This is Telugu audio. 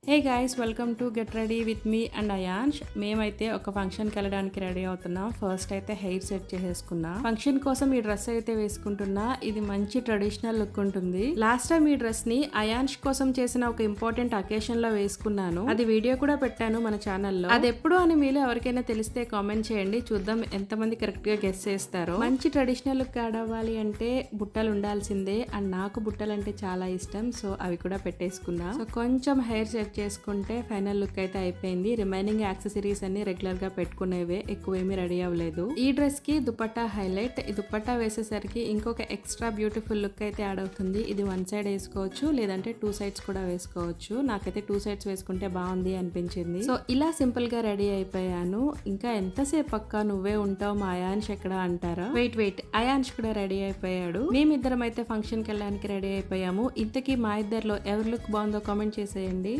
Hey guys, welcome to get ready with me and Ayansh. మేమైతే ఒక ఫంక్షన్కి వెళ్ళడానికి రెడీ అవుతున్నాం. ఫస్ట్ అయితే హెయిర్ సెట్ చేసేసుకున్నా. ఫంక్షన్ కోసం ఈ డ్రెస్ అయితే వేసుకుంటున్నా. ఇది మంచి ట్రెడిషనల్ లుక్ ఉంటుంది. లాస్ట్ టైం ఈ డ్రెస్ ని అయాన్ష్ కోసం చేసిన ఒక ఇంపార్టెంట్ అకేషన్ లో వేసుకున్నాను. అది వీడియో కూడా పెట్టాను మన ఛానల్లో. అది ఎప్పుడు అని మీలో ఎవరికైనా తెలిస్తే కామెంట్ చేయండి. చూద్దాం ఎంతమంది కరెక్ట్ గా గెస్ చేస్తారో. మంచి ట్రెడిషనల్ లుక్ యాడ్ అవ్వాలి అంటే బుట్టలు ఉండాల్సిందే. అండ్ నాకు బుట్టలు అంటే చాలా ఇష్టం. సో అవి కూడా పెట్టేసుకున్నా. సో కొంచెం హెయిర్ సెట్ చేసుకుంటే ఫైనల్ లుక్ అయితే అయిపోయింది. రిమైనింగ్ యాక్సెసరీస్ అన్ని రెగ్యులర్ గా పెట్టుకునేవే, ఎక్కువేమీ రెడీ అవ్వలేదు. ఈ డ్రెస్ కి దుపట్టా హైలైట్. ఈ దుపట్టా వేసేసరికి ఇంకొక ఎక్స్ట్రా బ్యూటిఫుల్ లుక్ అయితే యాడ్ అవుతుంది. ఇది వన్ సైడ్ వేసుకోవచ్చు, లేదంటే టూ సైడ్స్ కూడా వేసుకోవచ్చు. నాకైతే టూ సైడ్స్ వేసుకుంటే బాగుంది అనిపించింది. సో ఇలా సింపుల్ గా రెడీ అయిపోయాను. ఇంకా ఎంతసేపు అక్క నువ్వే ఉంటావు, మా అయాన్ష్ ఎక్కడ అంటారా? వెయిట్ అయాన్ష్ కూడా రెడీ అయిపోయాడు. మేమిద్దరం అయితే ఫంక్షన్ కి వెళ్ళడానికి రెడీ అయిపోయాము. ఇంతకీ మా ఇద్దరిలో ఎవరి లుక్ బాగుందో కామెంట్ చేసేయండి.